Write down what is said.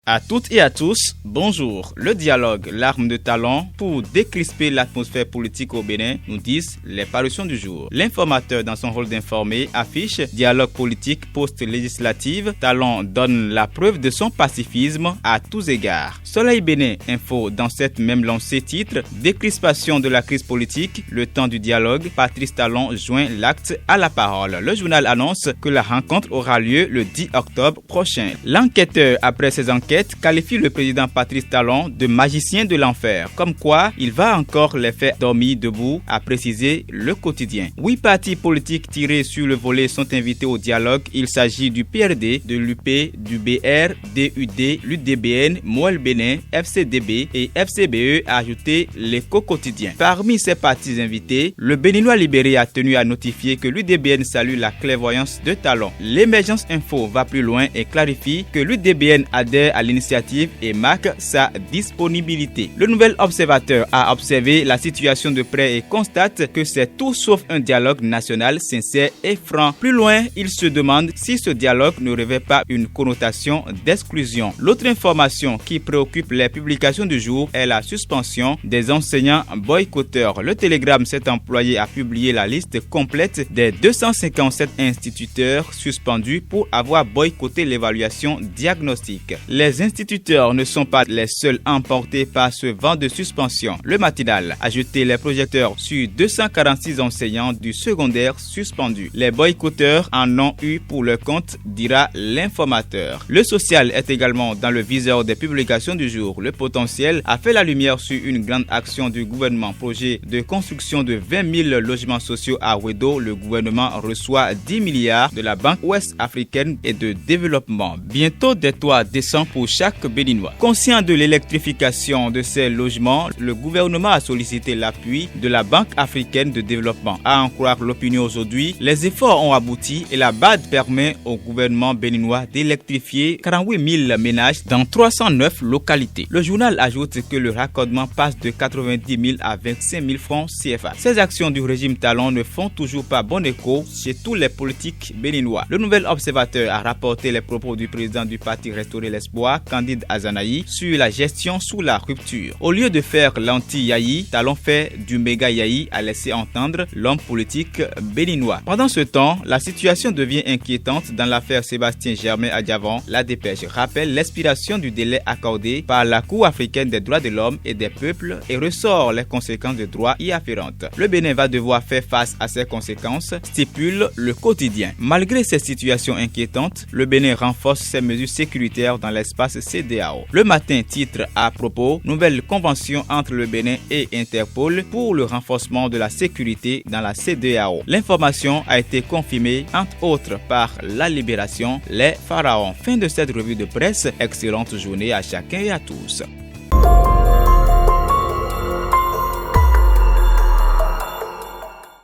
À toutes et à tous, bonjour. Le dialogue, l'arme de talent pour décrisper l'atmosphère politique au Bénin, nous disent les parutions du jour. L'informateur, dans son rôle d'informer, affiche dialogue politique post-législative. Talent donne la preuve de son pacifisme à tous égards. Soleil Bénin Info, dans cette même lancée, titre décrispation de la crise politique, le temps du dialogue. Patrice Talon joint l'acte à la parole. Le journal annonce que la rencontre aura lieu le 10 octobre prochain. L'enquêteur, après ses enquêtes, qualifie le président Patrice Talon de magicien de l'enfer, comme quoi il va encore les faire dormir debout, a précisé Le Quotidien. 8 partis politiques tirés sur le volet sont invités au dialogue. Il s'agit du PRD, de l'UP, du BR, DUD, l'UDBN, Moël Bénin, FCDB et FCBE, a ajouté l'Écho Quotidien. Parmi ces partis invités, le Béninois libéré a tenu à notifier que l'UDBN salue la clairvoyance de Talon. L'Émergence Info va plus loin et clarifie que l'UDBN adhère à l'initiative et marque sa disponibilité. Le Nouvel Observateur a observé la situation de près et constate que c'est tout sauf un dialogue national sincère et franc. Plus loin, il se demande si ce dialogue ne revêt pas une connotation d'exclusion. L'autre information qui préoccupe les publications du jour est la suspension des enseignants boycotteurs. Le Télégramme s'est employé à publier la liste complète des 257 instituteurs suspendus pour avoir boycotté l'évaluation diagnostique. Les instituteurs ne sont pas les seuls emportés par ce vent de suspension. Le Matinal a jeté les projecteurs sur 246 enseignants du secondaire suspendus. Les boycotteurs en ont eu pour leur compte, dira l'informateur. Le Social est également dans le viseur des publications du jour. Le Potentiel a fait la lumière sur une grande action du gouvernement. Projet de construction de 20 000 logements sociaux à Wedo. Le gouvernement reçoit 10 milliards de la Banque Ouest africaine et de développement. Bientôt des toits décents pour chaque Béninois. Conscient de l'électrification de ces logements, le gouvernement a sollicité l'appui de la Banque africaine de développement. À en croire l'opinion aujourd'hui, les efforts ont abouti et la BAD permet au gouvernement béninois d'électrifier 48 000 ménages dans 309 localités. Le journal ajoute que le raccordement passe de 90 000 à 25 000 francs CFA. Ces actions du régime Talon ne font toujours pas bon écho chez tous les politiques béninois. Le Nouvel Observateur a rapporté les propos du président du parti Restaurer l'Espoir, Candide Azanaï, sur la gestion sous la rupture. Au lieu de faire l'anti-Yahi, Talon fait du méga-Yahi, a laissé entendre l'homme politique béninois. Pendant ce temps, la situation devient inquiétante dans l'affaire Sébastien Germain à Diavon. La dépêche rappelle l'expiration du délai accordé par la Cour africaine des droits de l'homme et des peuples et ressort les conséquences de droit y afférentes. Le Bénin va devoir faire face à ces conséquences, stipule Le Quotidien. Malgré ces situations inquiétantes, le Bénin renforce ses mesures sécuritaires dans l'espace CEDEAO. Le Matin titre à propos nouvelle convention entre le Bénin et Interpol pour le renforcement de la sécurité dans la CEDEAO. L'information a été confirmée entre autres par La Libération, les Pharaons. Fin de cette revue de presse. Excellente journée à chacun et à tous.